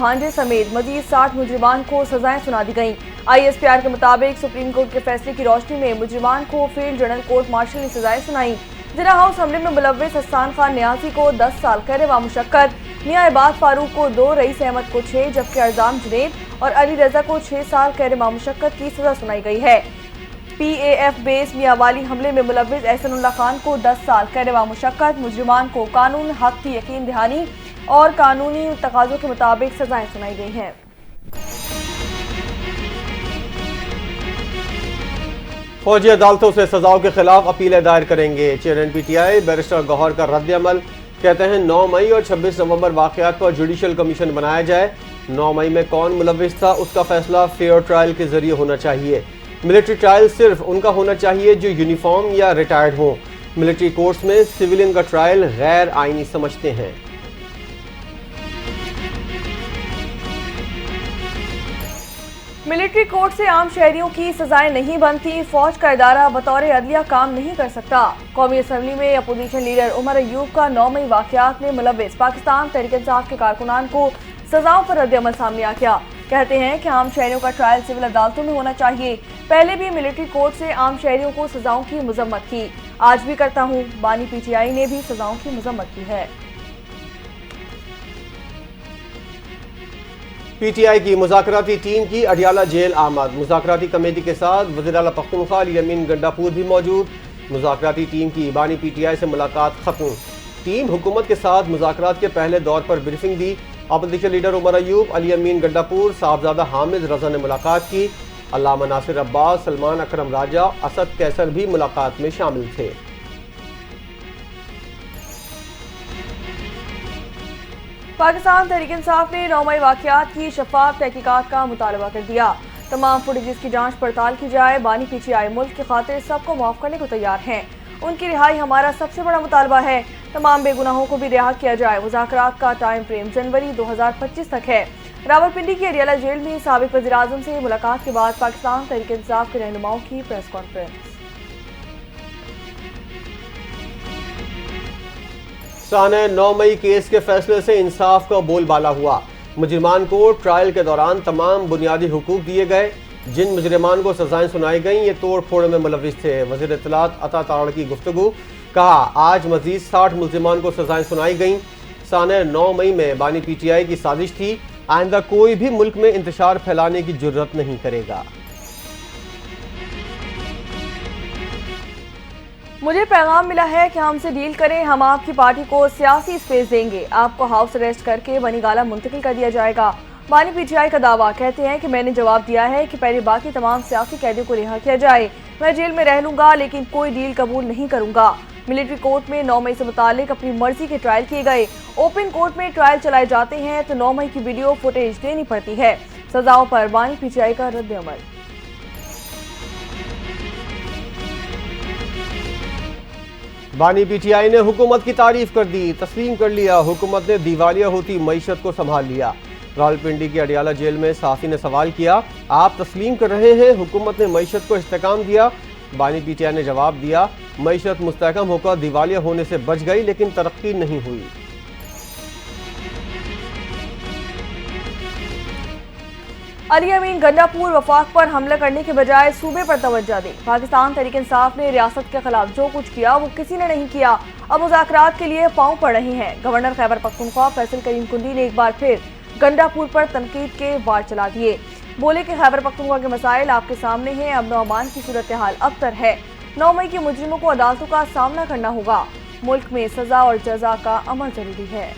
भांजे समेत मजीद 60 मुजरिमान को सजाएं सुना दी गईं। ISPR के मुताबिक सुप्रीम कोर्ट के फैसले की रोशनी में मुजरिमान को फील्ड जनरल कोर्ट मार्शल ने सजाएं सुनाई। जिना हाउस हमले में मुलव्विस हसन खान न्याजी को 10 साल कैद व मुशक्कत, मियां इबाद फारूक को 2, रईस अहमद को 6 जबकि अर्जाम जुनैद और अली रजा को 6 साल कैद व मुशक्कत की सजा सुनाई गई है। PAF बेस मियांवाली हमले में मुलव्विस एहसानुल्लाह खान को 10 साल कैद व मुशक्कत, मुजरिमान को कानून हक की यकीन दहानी और कानूनी तकाजों के मुताबिक सजाएं सुनाई गई हैं। फौजी अदालतों से सजाओं के खिलाफ अपीलें दायर करेंगे। चेयरमैन PTI बैरिस्टर गौहर का रद्द अमल, कहते हैं 9 मई और 26 नवंबर वाकयात पर जुडिशल कमीशन बनाया जाए। 9 मई में कौन मुलव्विस था उसका फैसला फेयर ट्रायल के जरिए होना चाहिए। मिलिट्री ट्रायल सिर्फ उनका होना चाहिए जो यूनिफॉर्म या रिटायर्ड हो। मिलिट्री कोर्ट्स में सिविलियन का ट्रायल गैर आईनी समझते हैं। मिलिट्री कोर्ट से आम शहरियों की सजाएं नहीं बनती, फौज का इदारा बतौर अदलिया काम नहीं कर सकता। कौमी असम्बली में अपोजिशन लीडर उमर अयूब का 9 मई वाकयात में मुलव्विस पाकिस्तान तहरीक इंसाफ के कारकुनान को सजाओं पर रद्द अमल सामने आ गया। कहते हैं कि आम शहरियों का ट्रायल सिविल अदालतों में होना चाहिए। पहले भी मिलिट्री कोर्ट से आम शहरियों को सजाओं की मजम्मत की, आज भी करता हूँ। बानी PTI ने भी सजाओं की मजम्मत की है। PTI की मुज़ाकराती टीम की अडियाला जेल आमद। मुज़ाकराती कमेटी के साथ वज़ीर आला पख्तूनख्वा अली अमीन गंडापुर भी मौजूद। मुज़ाकराती टीम की बानी PTI से मुलाकात खत्म। टीम हुकूमत के साथ मुज़ाकरात के पहले दौर पर ब्रीफिंग दी। अपोजिशन लीडर उमर अयूब, अली अमीन गंडापुर, साहबजादा हामिद रजा ने मुलाकात की। अल्लामा नासिर अब्बास, सलमान अकरम राजा, असद कैसर भी मुलाकात में शामिल थे। पाकिस्तान तहरीक इंसाफ ने 9 मई वाकयात की शफाफ तहकीकात का मुतालबा कर दिया। तमाम फुटेजेस की जांच पड़ताल की जाए। बानी PTI मुल्क की खातिर सबको माफ करने को तैयार हैं। उनकी रिहाई हमारा सबसे बड़ा मुतालबा है। तमाम बेगुनाहों को भी रिहा किया जाए। मुज़ाकरात का टाइम फ्रेम जनवरी 2025 तक है। रावलपिंडी की अडियाला जेल में साबिक वज़ीर आज़म से मुलाकात के बाद पाकिस्तान तहरीक इंसाफ के रहनुमाओं की प्रेस कॉन्फ्रेंस। साने 9 मई केस के फैसले से इंसाफ का बोलबाला हुआ। मुजरिमान को ट्रायल के दौरान तमाम बुनियादी हुकूक दिए गए। जिन मुजरिमान को सजाएं सुनाई गईं ये तोड़ फोड़ में मुलव्विस थे। वज़ीर इत्तलात अता तारड़ की गुफ्तगू, कहा आज मजीद 60 मुजरिमान को सजाएं सुनाई गईं। साने 9 मई में बानी PTI की साजिश थी। आइंदा कोई भी मुल्क में इंतशार फैलाने की जुर्रत नहीं करेगा। मुझे पैगाम मिला है कि हमसे डील करें, हम आपकी पार्टी को सियासी स्पेस देंगे। आपको हाउस अरेस्ट करके बनीगाला मुंतकिल कर दिया जाएगा। बानी PTI का दावा, कहते हैं कि मैंने जवाब दिया है कि पहले बाकी तमाम सियासी कैदियों को रिहा किया जाए। मैं जेल में रह लूंगा लेकिन कोई डील कबूल नहीं करूंगा। मिलिट्री कोर्ट में 9 मई से मुतालिक अपनी मर्जी के ट्रायल किए गए। ओपन कोर्ट में ट्रायल चलाए जाते हैं तो 9 मई की वीडियो फुटेज देनी पड़ती है। सजाओं पर बानी PTI का रद्द अमल। बानी PTI ने हुकूमत की तारीफ कर दी, तस्लीम कर लिया हुकूमत ने दिवालिया होती मईशत को संभाल लिया। रावलपिंडी की अडियाला जेल में साफी ने सवाल किया, आप तस्लीम कर रहे हैं हुकूमत ने मईशत को इस्तेकाम दिया? बानी PTI ने जवाब दिया, मईशत मुस्तहकम होकर दिवालिया होने से बच गई लेकिन तरक्की नहीं हुई। अली अमीन गंडापुर वफाक पर हमला करने के बजाय सूबे पर तवज्जो दी। पाकिस्तान तहरीक इंसाफ ने रियासत के खिलाफ जो कुछ किया वो किसी ने नहीं किया। अब मुज़ाकरात के लिए पांव पड़ रहे हैं। गवर्नर खैबर पख्तूनख्वा फैसल करीम कुंडी ने एक बार फिर गंडापुर पर तनकीद के वार चला दिए। बोले कि खैबर पख्तूनख्वा के मसाइल आपके सामने हैं। अमन और अमान की सूरत हाल अबतर है। 9 मई के मुजरिमों को अदालतों का सामना करना होगा। मुल्क में सजा और जजा का अमल जरूरी है।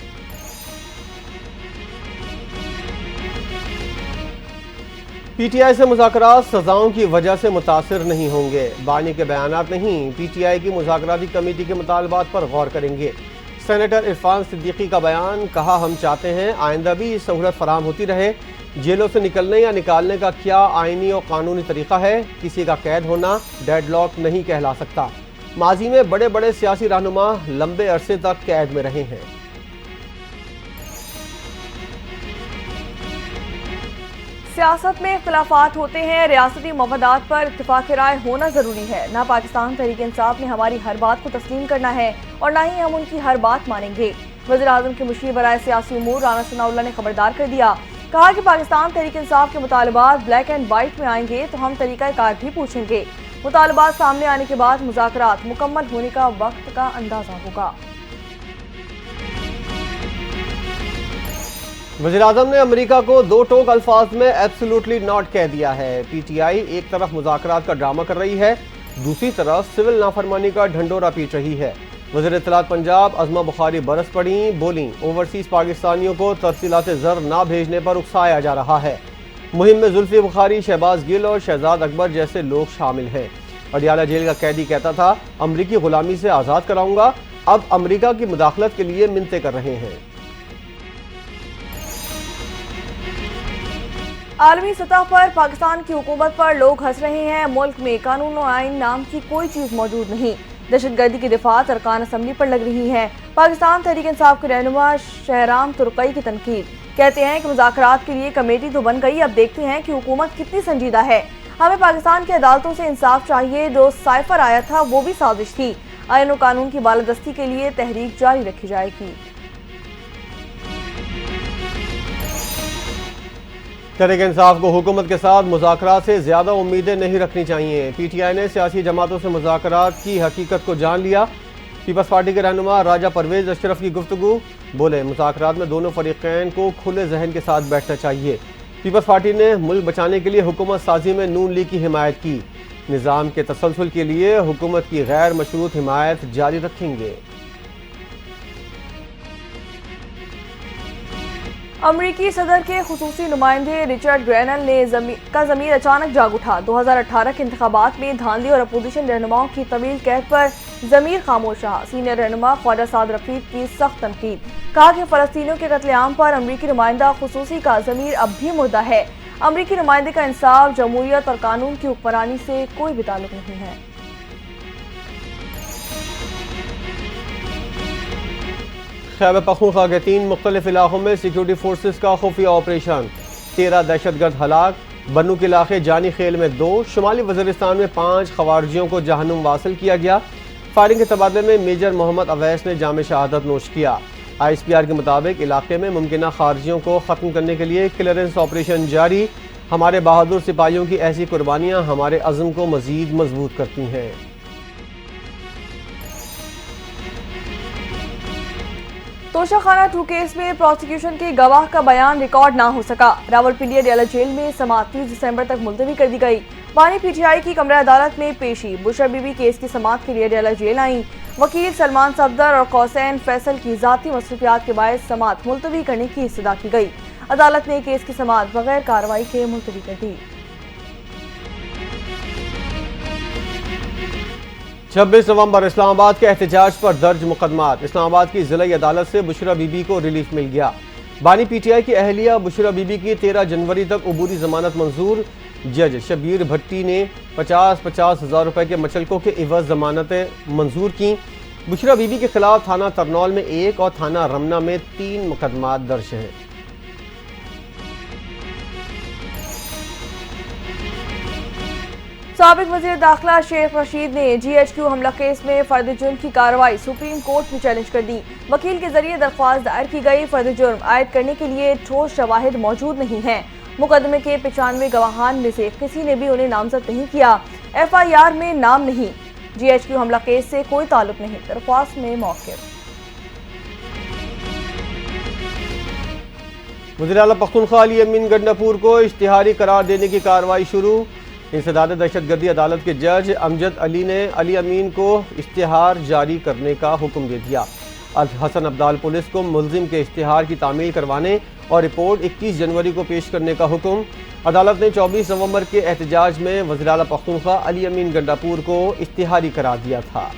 PTI से मुज़ाकरात सजाओं की वजह से मुतासिर नहीं होंगे। बानी के बयानात नहीं, PTI की मुज़ाकराती कमेटी के मुतालबात पर गौर करेंगे। सेनेटर इरफान सिद्दीकी का बयान, कहा हम चाहते हैं आइंदा भी सहूलत फराम होती रहे। जेलों से निकलने या निकालने का क्या आईनी और कानूनी तरीका है? किसी का कैद होना डेडलॉक नहीं कहला सकता। माजी में बड़े बड़े सियासी रहनुमा लंबे अरसे तक कैद में रहे हैं। सियासत में इख्तलाफात होते हैं, रियासती मफादात पर इत्तिफाक राय होना जरूरी है। ना पाकिस्तान तहरीक इंसाफ ने हमारी हर बात को तस्लीम करना है और ना ही हम उनकी हर बात मानेंगे। वज़ीर आज़म के मुशीर बराए सियासी उमूर राना सनाउल्लाह ने खबरदार कर दिया, कहा कि पाकिस्तान तहरीक इंसाफ के मुतालबात ब्लैक एंड वाइट में आएंगे तो हम तरीक़ाकार भी पूछेंगे। मुतालबात सामने आने के बाद मुज़ाकरात मुकम्मल होने का वक्त का अंदाजा होगा। वज़ीर-ए-आज़म ने अमेरिका को दो टोक अल्फाज में एब्सोल्युटली नॉट कह दिया है। पीटीआई एक तरफ मुज़ाकरात का ड्रामा कर रही है, दूसरी तरफ सिविल नाफरमानी का ढंडोरा पीट रही है। वज़ीर इत्तलात पंजाब अज़मा बुखारी बरस पड़ी, बोली ओवरसीज़ पाकिस्तानियों को तरसीलात ज़र ना भेजने पर उकसाया जा रहा है। मुहिम में जुल्फ़ी बुखारी, शहबाज गिल और शहजाद अकबर जैसे लोग शामिल हैं। अडियाला जेल का कैदी कहता था अमरीकी गुलामी से आज़ाद कराऊंगा, अब अमरीका की मुदाखलत के लिए मिन्नतें कर रहे हैं। आलमी सतह पर पाकिस्तान की हुकूमत पर लोग हंस रहे हैं। मुल्क में कानून और आइन नाम की कोई चीज मौजूद नहीं। दहशतगर्दी की दिफात अरकान असम्बली पर लग रही है। पाकिस्तान तहरीक इंसाफ के रहनुमा शहराम तुर्कई की तनकीद, कहते हैं कि मुज़ाकरात के लिए कमेटी तो बन गई, अब देखते हैं कि हुकूमत कितनी संजीदा है। हमें पाकिस्तान की अदालतों से इंसाफ चाहिए। जो साइफर आया था वो भी साजिश थी। आइन और कानून की बालादस्ती के लिए तहरीक जारी रखी जाएगी। तहरीक इंसाफ को हुकूमत के साथ मुज़ाकरात से ज़्यादा उम्मीदें नहीं रखनी चाहिए। पीटीआई ने सियासी जमातों से मुज़ाकरात की हकीकत को जान लिया। पीपल्स पार्टी के रहनुमा राजा परवेज अशरफ की गुफ्तगू, बोले मुज़ाकरात में दोनों फरीक़ैन को खुले जहन के साथ बैठना चाहिए। पीपल्स पार्टी ने मुल्क बचाने के लिए हुकूमत साजी में नून लीग की हिमायत की। निज़ाम के तसलसल के लिए हुकूमत की गैर मशरूत हिमायत जारी रखेंगे। अमरीकी सदर के खुसूसी नुमाइंदे रिचर्ड ग्रेनल ने ज़मीर अचानक जाग उठा। 2018 के इंतखाबात में धांधली और अपोजिशन रहनुमाओं की तवील कैद पर ज़मीर खामोश रहा। सीनियर रहनुमा ख्वाजा साद रफीक की सख्त तनकीद, कहा कि फ़लस्तीनियों के कत्लेआम पर अमरीकी नुमाइंदा खुसूसी का ज़मीर अब भी मुर्दा है। अमरीकी नुमाइंदे का इंसाफ, जमहूरियत और कानून की हुक्मरानी से कोई भी ताल्लुक नहीं है। खैबर पख्तूनख्वा के 3 मुख्तलिफ इलाकों में सिक्योरिटी फोर्सेस का खुफिया ऑपरेशन, 13 दहशतगर्द हलाक। बन्नू के इलाके जानी खेल में 2, शुमाली वज़ीरिस्तान में 5 खवारजियों को जहन्नुम वासिल किया गया। फायरिंग के तबादले में मेजर मोहम्मद अवैस ने जाम शहादत नोश किया। ISPR के मुताबिक इलाके में मुमकिन खारजियों को ख़त्म करने के लिए क्लियरेंस ऑपरेशन जारी। हमारे बहादुर सिपाहियों की ऐसी कुर्बानियाँ हमारे अज़्म को मज़ीद मजबूत करती हैं। तोशाखाना 2 केस में प्रोसिक्यूशन के गवाह का बयान रिकॉर्ड ना हो सका। रावलपिंडी अडियाला जेल में समाअत 30 दिसंबर तक मुलतवी कर दी गई। बानी PTI की कमरा अदालत में पेशी। बुशरा बीबी केस की समाअत के लिए अडियाला जेल आई। वकील सलमान सफदर और कौसैन फैसल की ज़ाती मसरूफियात के बायस समाअत मुलतवी करने की इस्तदा की गई। अदालत ने केस की समाअत बगैर कार्रवाई के मुलतवी कर दी। 26 नवंबर इस्लामाबाद के एहतजाज पर दर्ज मुकदमात। इस्लामाबाद की ज़िला अदालत से बुशरा बीबी को रिलीफ मिल गया। बानी PTI की अहलिया बुशरा बीबी की 13 जनवरी तक अबूरी जमानत मंजूर। जज शबीर भट्टी ने 50-50 हज़ार रुपए के मचलकों के इवज़ जमानतें मंजूर की। बुशरा बीबी के खिलाफ थाना तरनौल में 1 और थाना रमना में 3 मुकदमात दर्ज हैं। साबिक वज़ीर दाखिला शेख रशीद ने GHQ हमला केस में फर्द जुर्म की कार्रवाई सुप्रीम कोर्ट में चैलेंज कर दी। वकील के जरिए दरख्वास्त दायर की गई। फर्द जुर्म आयद करने के लिए ठोस शवाहिद मौजूद नहीं है। मुकदमे के 95 गवाहान में से किसी ने भी उन्हें नामजद नहीं किया। FIR में नाम नहीं। GHQ हमला केस से कोई ताल्लुक नहीं। दरख्वास्त में मौक़िफ़। वज़ीर आला पख्तूनख्वा अली अमीन गंडापुर को इश्तिहारी करार देने की कार्रवाई शुरू। इंसदाद दहशतगर्दी अदालत के जज अमजद अली ने अली अमीन को इश्तिहार जारी करने का हुक्म दे दिया। हसन अब्दाल पुलिस को मुल्जिम के इश्तिहार की तामील करवाने और रिपोर्ट 21 जनवरी को पेश करने का हुक्म। अदालत ने 24 नवंबर के एहतजाज में वज़ीर आला पख्तूनख्वा अली अमीन गंडापुर को इश्तिहारी करार दिया था।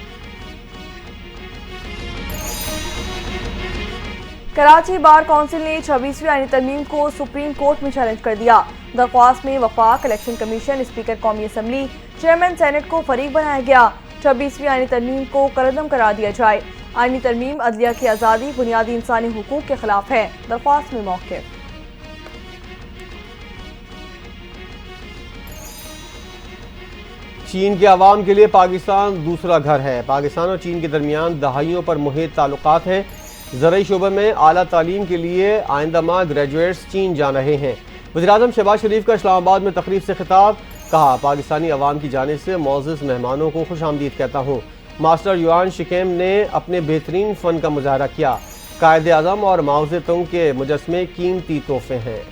कराची बार काउंसिल ने 26वीं आईनी तरमीम को सुप्रीम कोर्ट में चैलेंज कर दिया। दरख्वास्त में वफाक, इलेक्शन कमीशन, स्पीकर कौमी असम्बली, चेयरमैन सेनेट को फरीक बनाया गया। 26वीं आईनी तरमीम को करदम करार दिया जाए। आईनी तरमीम अदलिया की आज़ादी, बुनियादी इंसानी हुकूक के खिलाफ है। दरख्वास्त में मौक़िफ़। चीन के अवाम के लिए पाकिस्तान दूसरा घर है। पाकिस्तान और चीन के दरमियान दहाइयों पर मुहित ताल्लुकात हैं। ज़राई शोबे में आला तालीम के लिए आइंदा माह ग्रेजुएट्स चीन जा रहे हैं। वज़ीर-ए-आज़म शहबाज शरीफ का इस्लामाबाद में तकरीब से खिताब, कहा पाकिस्तानी अवाम की जानिब से मोअज़्ज़ज़ मेहमानों को खुशामदीद कहता हूँ। मास्टर युआन शिकेम ने अपने बेहतरीन फ़न का मुजाहरा किया। कायदे आज़म और माओ ज़े तुंग के मुजस्मे कीमती तोहफे हैं।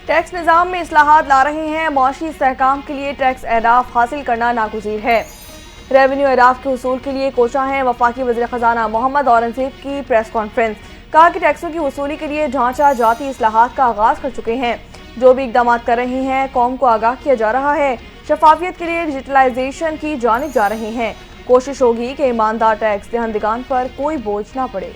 टैक्स निज़ाम में इस्लाहात ला रहे हैं। मुआशी इस्तेहकाम के लिए टैक्स अहदाफ हासिल करना नागुज़ीर है। रेवेन्यू अहदाफ के उसूल के लिए कोशा है। वफाकी वज़ीर ख़जाना मोहम्मद औरंगज़ेब की प्रेस कॉन्फ्रेंस, कहा कि टैक्सों की वसूली के लिए ढांचा जाती इस्लाहात का आगाज़ कर चुके हैं। जो भी इकदाम कर रहे हैं कौम को आगाह किया जा रहा है। शफाफियत के लिए डिजिटलाइजेशन की जानिब जा रहे हैं। कोशिश होगी कि ईमानदार टैक्स दहंदगान पर कोई बोझ ना पड़े।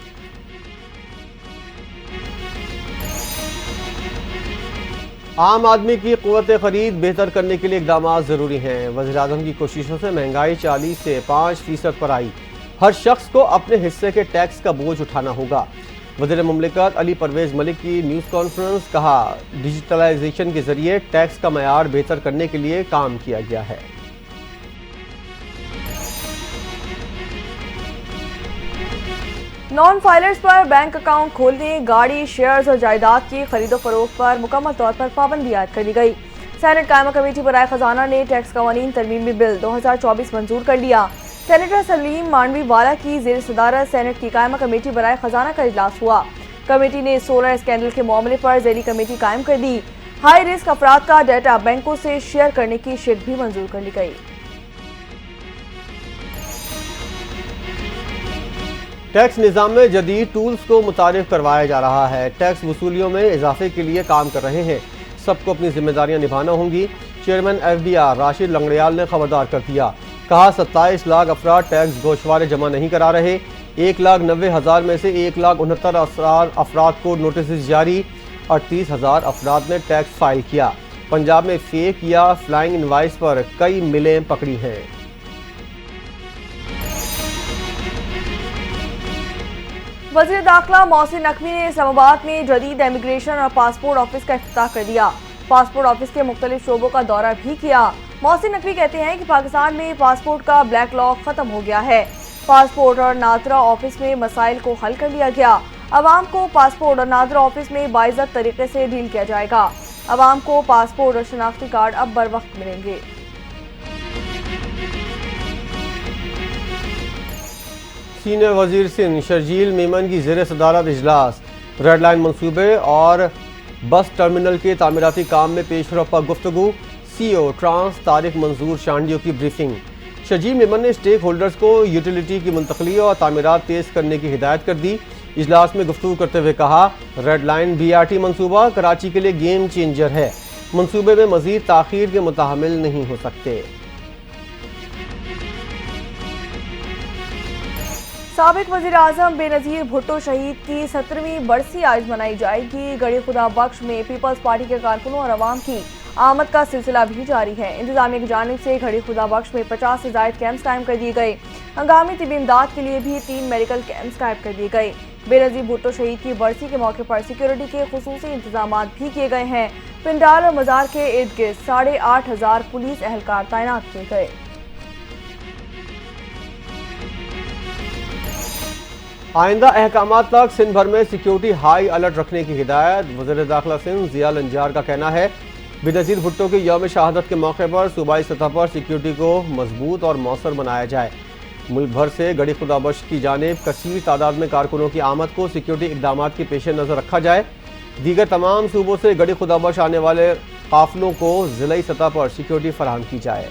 आम आदमी की क़ुव्वत ख़रीद बेहतर करने के लिए इक़दाम ज़रूरी हैं। वज़ीर-ए-आज़म की कोशिशों से महंगाई 40 से 5% पर आई। हर शख्स को अपने हिस्से के टैक्स का बोझ उठाना होगा। वज़ीर मुमलिकत अली परवेज़ मलिक की न्यूज़ कॉन्फ्रेंस, कहा डिजिटलाइजेशन के ज़रिए टैक्स का मयार बेहतर करने के लिए काम किया गया है। नॉन फाइलर्स पर बैंक अकाउंट खोलने, गाड़ी, शेयर्स और जायदाद की खरीदो फरोख्त पर मुकम्मल तौर पर पाबंदी आयद कर दी गई। सेनेट कायमा कमेटी बराए खजाना ने टैक्स कवानीन तरमीमी बिल 2024 मंजूर कर लिया। सेनेटर सलीम मांडवी वाला की ज़ेर सदारत सेनेट की कायमा कमेटी बराए खजाना का इजलास हुआ। कमेटी ने सोलर स्कैंडल के मामले पर ज़ेरी कमेटी कायम कर दी। हाई रिस्क अफराद का डाटा बैंकों से शेयर करने की शिर्क भी मंजूर कर ली गई। टैक्स निज़ाम में जदीद टूल्स को मुतारिफ करवाया जा रहा है। टैक्स वसूलियों में इजाफे के लिए काम कर रहे हैं। सबको अपनी जिम्मेदारियां निभाना होंगी। चेयरमैन FBR राशिद लंगड़ियाल ने खबरदार कर दिया। कहा 27 लाख अफराद टैक्स गोशवारे जमा नहीं करा रहे। 1,90,000 में से 1,69,000 अफराद को नोटिस जारी। 38,000 अफराद ने टैक्स फाइल किया। पंजाब में फेक या फ्लाइंग इनवाइस पर कई मिलें पकड़ी हैं। वज़ीर दाखिला मोहसिन नकवी ने इस्लामाबाद में जदीद इमिग्रेशन और पासपोर्ट ऑफिस का इफ्तिताह कर दिया। पासपोर्ट ऑफिस के मुख्तलिफ शोबों का दौरा भी किया। मोहसिन नकवी कहते हैं कि पाकिस्तान में पासपोर्ट का ब्लैक लॉक खत्म हो गया है। पासपोर्ट और नादरा ऑफिस में मसाइल को हल कर लिया गया। अवाम को पासपोर्ट और नादरा ऑफिस में बाइज्जत तरीके से डील किया जाएगा। अवाम को पासपोर्ट और शनाख्ती कार्ड अब बर वक्त मिलेंगे। सीनियर वजीर सिंध शर्जील मेमन की ज़ेर सदारत इजलास, रेड लाइन मनसूबे और बस टर्मिनल के तामीराती काम में पेशरफ पर गुफ्तगू। CEO ट्रांस तारिक मंजूर शांडियों की ब्रीफिंग। शर्जील मेमन ने स्टेक होल्डर्स को यूटिलिटी की मुंतकली और तामीरात तेज करने की हिदायत कर दी। इजलास में गुफ्तगू करते हुए कहा, रेड लाइन BRT मनसूबा कराची के लिए गेम चेंजर है। मनसूबे में मजीद ताखीर के मुतहम्मिल नहीं हो सकते। साबिक वज़ीर आज़म बेनज़ीर भुट्टो शहीद की 17वीं बरसी आज मनाई जाएगी। गड़ी खुदा बख्श में पीपल्स पार्टी के कारकुनों और अवाम की आमद का सिलसिला भी जारी है। इंतजामिया की जानिब से घड़ी खुदा बख्श में 50 से ज़ायद कैंप्स कायम कर दिए गए। हंगामी तिबी इमदाद के लिए भी 3 मेडिकल कैंप्स कायम कर दिए गए। बेनज़ीर भुट्टो शहीद की बरसी के मौके पर सिक्योरिटी के खुसूसी इंतजाम भी किए गए हैं। पिंडाल और मज़ार के इर्द गिर्द 8,500 पुलिस एहलकार तैनात किए गए। आइंदा अहकामात तक सिंध भर में सिक्योरिटी हाई अलर्ट रखने की हिदायत। वज़ीर दाखिला सिंध ज़िया लंजार का कहना है, बेनज़ीर भुट्टो के यौम शहादत के मौके पर सूबाई सतह पर सिक्योरिटी को मजबूत और मौसर बनाया जाए। मुल्क भर से गड़ी खुदा बख्श की जानिब कसीर तादाद में कारकुनों की आमद को सिक्योरिटी इकदाम के पेश नज़र रखा जाए। दीगर तमाम सूबों से गड़ी खुदा बख्श आने वाले काफिलों को ज़िलाई सतह पर सिक्योरिटी फराहम की जाए।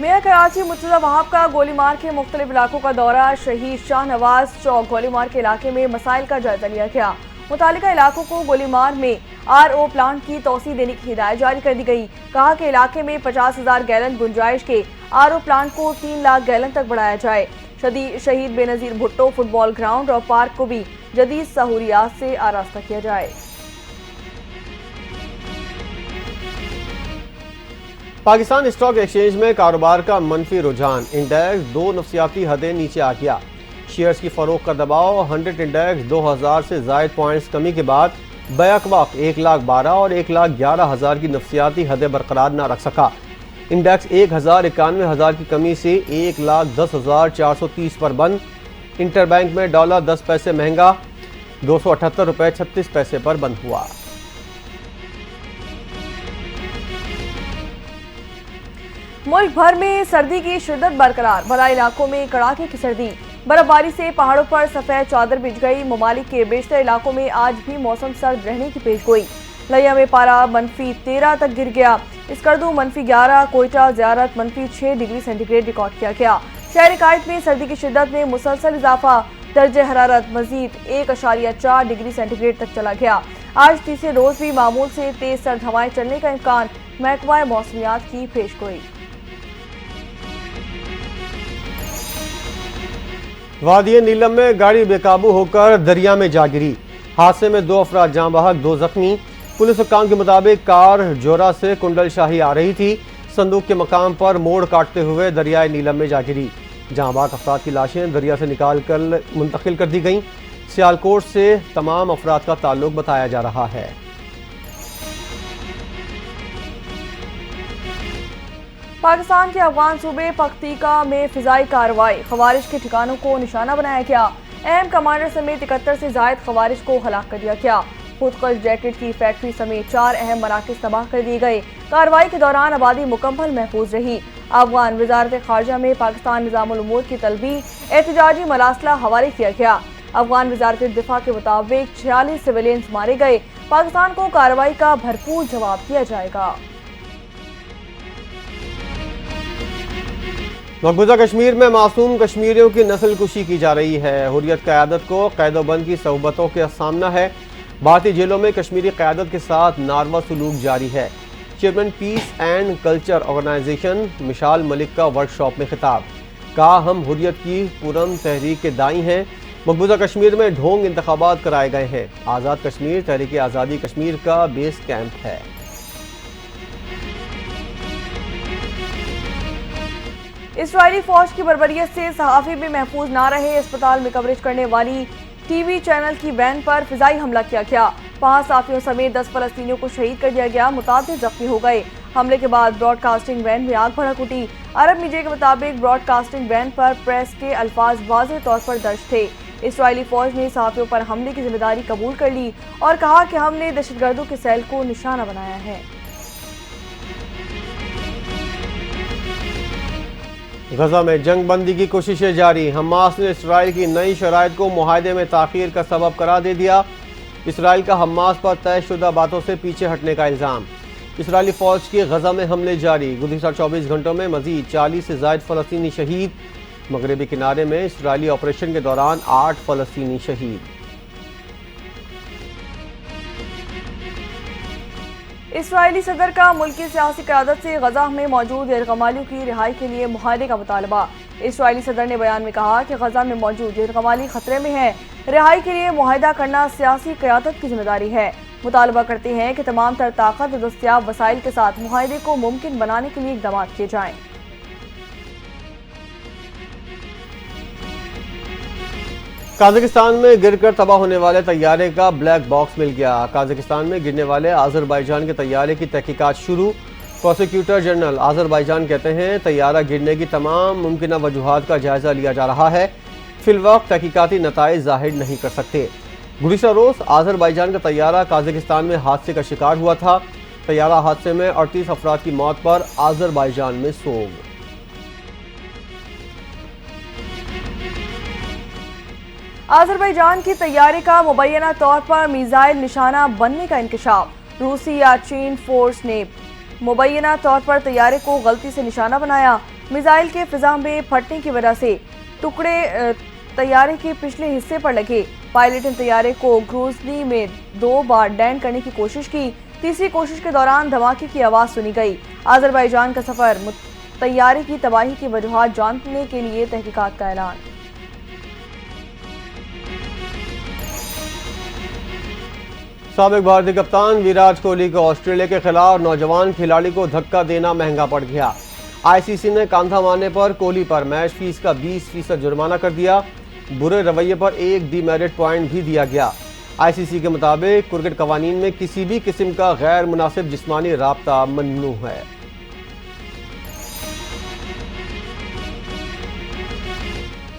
मेयर कराची मुर्तज़ा वहाब का गोलीमार के मुख्तलिफ इलाकों का दौरा। शहीद शाहनवाज चौक गोलीमार के इलाके में मसाइल का जायजा लिया गया। मुतालिका इलाकों को गोलीमार में RO प्लांट की तोसी देने की हिदायत जारी कर दी गई। कहा कि इलाके में 50,000 गैलन गुंजाइश के RO प्लांट को 3 लाख गैलन तक बढ़ाया जाए। शहीद बेनज़ीर भुट्टो फुटबॉल ग्राउंड और पार्क को भी जदीद सहूलियात से आरास्ता किया जाए। पाकिस्तान स्टॉक एक्सचेंज में कारोबार का मनफी रुझान। इंडेक्स 2 नफ्सियाती हदें नीचे आ गया। शेयर्स की फरोख का दबाव। 100 इंडेक्स 2000 से ज़ायद पॉइंट्स कमी के बाद बैक वक्त 1,12,000 और 1,11,000 की नफसियाती हदें बरकरार न रख सका। इंडेक्स 1,91,000 की कमी से 1,10,430 पर बंद। इंटरबैंक में डॉलर 10 पैसे महंगा ₹278.36 पर बंद हुआ। मुल्क भर में सर्दी की शिद्दत बरकरार, बड़ा इलाकों में कड़ाके की सर्दी। बर्फबारी से पहाड़ों पर सफेद चादर बिछ गई। ममालिक के बेशतर इलाकों में आज भी मौसम सर्द रहने की पेशगोई। लिया में पारा -13 तक गिर गया। स्कर्दू -11, कोयटा ज़ियारत -6 डिग्री सेंटीग्रेड रिकॉर्ड किया गया। शहर कायद में सर्दी की शिद्दत में मुसलसल इजाफा, दर्जे हरारत मजीद 1.4 डिग्री सेंटीग्रेड तक चला गया। आज तीसरे रोज भी मामूल से तेज सर्द हवाएं चलने का इम्कान, महकमा मौसमियात की पेशगोई। वादिय नीलम में गाड़ी बेकाबू होकर दरिया में जा गिरी। हादसे में 2 अफराद जाँ बहक, 2 जख्मी। पुलिस हुक्काम के मुताबिक कार जोरा से कुंडल शाही आ रही थी। संदूक के मकाम पर मोड़ काटते हुए दरियाए नीलम में जा गिरी। जाँ बहक अफराद की लाशें दरिया से निकाल कर मुंतकिल कर दी गईं। सियालकोट से तमाम अफराद का ताल्लुक बताया जा रहा है। पाकिस्तान के अफगान सूबे पख्तीका में फिजाई कार्रवाई, खवारिज के ठिकानों को निशाना बनाया गया। अहम कमांडर समेत 71 से जायद खवारिज को हलाक कर दिया गया। खुदकश जैकेट की फैक्ट्री समेत 4 अहम मराकज़ तबाह कर दिए गए। कार्रवाई के दौरान आबादी मुकम्मल महफूज रही। अफगान वजारत खारजा में पाकिस्तान निज़ामुल उमूर की तलबी एहतजाजी मरासला हवाले किया गया। अफगान वजारत दिफा के मुताबिक 46 सिविलियंस मारे गए। पाकिस्तान को कार्रवाई का भरपूर जवाब दिया जाएगा। मकबूजा कश्मीर में मासूम कश्मीरियों की नस्ल कुशी की जा रही है। हुर्रियत क़यादत को कैदोबंद की सहूबतों का सामना है। भारतीय जेलों में कश्मीरी क़यादत के साथ नारवा सलूक जारी है। Chairman peace and culture organisation Mishal Malik का वर्कशॉप में खिताब, कहा हम हुर्रियत की पुरम तहरीक के दाई हैं। मकबूजा कश्मीर में ढोंग इंतखाबात कराए गए हैं। आज़ाद कश्मीर तहरीक आज़ादी कश्मीर का बेस कैंप है। इस्राएली फौज की बर्बरियत से सहाफ़ी भी महफूज ना रहे। अस्पताल में कवरेज करने वाली टीवी चैनल की वैन पर फिजाई हमला किया गया। 5 सहाफ़ियों समेत 10 फलस्तीनियों को शहीद कर दिया गया। मुताबिक जख्मी हो गए। हमले के बाद ब्रॉडकास्टिंग वैन में आग भड़क उठी। अरब मीडिया के मुताबिक ब्रॉडकास्टिंग वैन पर प्रेस के अल्फाज वाज़ेह तौर पर दर्ज थे। इस्राएली फौज ने सहाफ़ियों पर हमले की जिम्मेदारी कबूल कर ली और कहा कि हमने दहशतगर्दों के सेल को निशाना बनाया है। गजा में जंग बंदी की कोशिशें जारी। हमास ने इसराइल की नई शराइत को मुआहदे में ताख़ीर का सबब करार दे दिया। इसराइल का हमास पर तयशुदा बातों से पीछे हटने का इल्ज़ाम। इसराइली फ़ौज के गजा में हमले जारी। गुज़िश्ता 24 घंटों में मज़ीद 40 से ज़ायद फ़लस्तीनी शहीद। मगरबी किनारे में इसराइली ऑपरेशन के दौरान 8 फ़लस्तीनी शहीद। इसराइली सदर का मुल्की सियासी क़यादत से गजा में मौजूद यरगमालियों की रिहाई के लिए मुआहदे का मुतालबा। इसराइली सदर ने बयान में कहा कि गजा में मौजूद यरगमाली खतरे में है। रिहाई के लिए मुआहदा करना सियासी क़यादत की जिम्मेदारी है। मुतालबा करते हैं कि तमाम तर ताकत और दस्तियाब वसाइल के साथ मुआहदे को मुमकिन बनाने के लिए इक़दाम किए जाएँ। काज़ाकिस्तान में गिरकर तबाह होने वाले तैयारे का ब्लैक बॉक्स मिल गया। काज़ाकिस्तान में गिरने वाले आज़रबाईजान के तैयारे की तहकीकात शुरू। प्रोसिक्यूटर जनरल आज़रबाईजान कहते हैं तैयारा गिरने की तमाम मुमकिन वजूहात का जायज़ा लिया जा रहा है। फिलवक्त तहकीकाती नताइज ज़ाहिर नहीं कर सकते। गुज़िश्ता रोज़ आज़रबाईजान का तैयारा काज़ाकिस्तान में हादसे का शिकार हुआ था। तैयारा हादसे में 38 अफराद की मौत पर आज़रबाईजान में सोग। आज़रबाईजान की तैयारी का मुबैना तौर पर मिसाइल निशाना बनने का इंकशाफ। रूसी या चीन फोर्स ने मुबैना तौर पर तैयारे को गलती से निशाना बनाया। मिसाइल के फिजा में फटने की वजह से टुकड़े तैयारे के पिछले हिस्से पर लगे। पायलट ने तैयारे को ग्रूजनी में 2 बार लैंड करने की कोशिश की। तीसरी कोशिश के दौरान धमाके की आवाज़ सुनी गई। आज़रबाईजान का सफर तैयारे की तबाही की वजूहात जानने के लिए तहकीकात का ऐलान। साबिक भारतीय कप्तान विराट कोहली को ऑस्ट्रेलिया के खिलाफ नौजवान खिलाड़ी को धक्का देना महंगा पड़ गया। आईसीसी ने कांधा मारने पर कोहली पर मैच फीस का 20% जुर्माना कर दिया। बुरे रवैये पर 1 डीमेरिट पॉइंट भी दिया गया। ICC के मुताबिक क्रिकेट कवानीन में किसी भी किस्म का गैर मुनासिब जिस्मानी राब्ता ममनू है।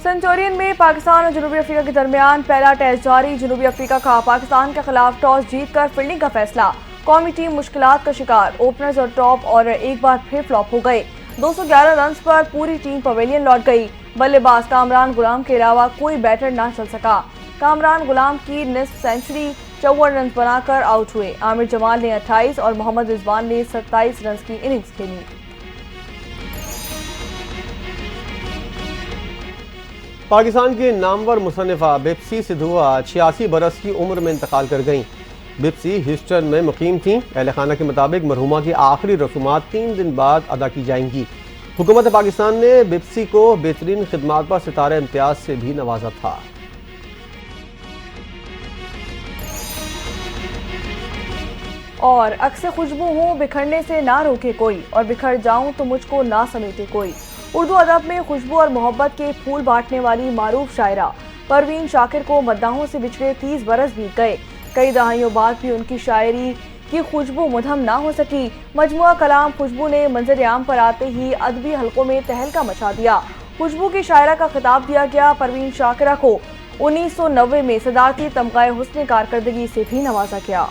सेंचुरियन में पाकिस्तान और जनूबी अफ्रीका के दरमियान पहला टेस्ट जारी। जनूबी अफ्रीका का पाकिस्तान के खिलाफ टॉस जीतकर फील्डिंग का फैसला। कौमी टीम मुश्किलात का शिकार। ओपनर्स और टॉप ऑर्डर एक बार फिर फ्लॉप हो गए। 211 रन पर पूरी टीम पवेलियन लौट गई। बल्लेबाज कामरान गुलाम के अलावा कोई बैटर ना चल सका। कामरान गुलाम की निस्फ सेंचुरी 54 रन बनाकर आउट हुए। आमिर जमाल ने 28 और मोहम्मद रिजवान ने 27 रन की इनिंग्स खेली। पाकिस्तान की नामवर मुसन्निफा बिप्सी सिद्धुआ 86 बरस की उम्र में इंतकाल कर गईं। बिप्सी ह्यूस्टन में मुकीम थीं। अहल खाना के मुताबिक मरहुमा की आखिरी रसूमात 3 दिन बाद अदा की जाएंगी। हुकूमत पाकिस्तान ने बिप्सी को बेहतरीन खिदमात पर सितारे इम्तियाज से भी नवाजा था। और अक्सर खुशबू हूँ बिखरने से ना रोके कोई, और बिखर जाऊं तो मुझको ना समेटे कोई। उर्दू अदब में खुशबू और मोहब्बत के फूल बांटने वाली मारूफ शायरा परवीन शाकिर को मद्दाहों से बिछड़े 30 बरस बीत गए। कई दहाइयों बाद भी उनकी शायरी की खुशबू मुधम ना हो सकी। मजमुआ कलाम खुशबू ने मंजर आम पर आते ही अदबी हलकों में तहलका मचा दिया। खुशबू की शायरा का खिताब दिया गया। परवीन शाकिरा को 1990 में सदारती तमगा हुस्न कारकर्दगी से भी नवाजा गया।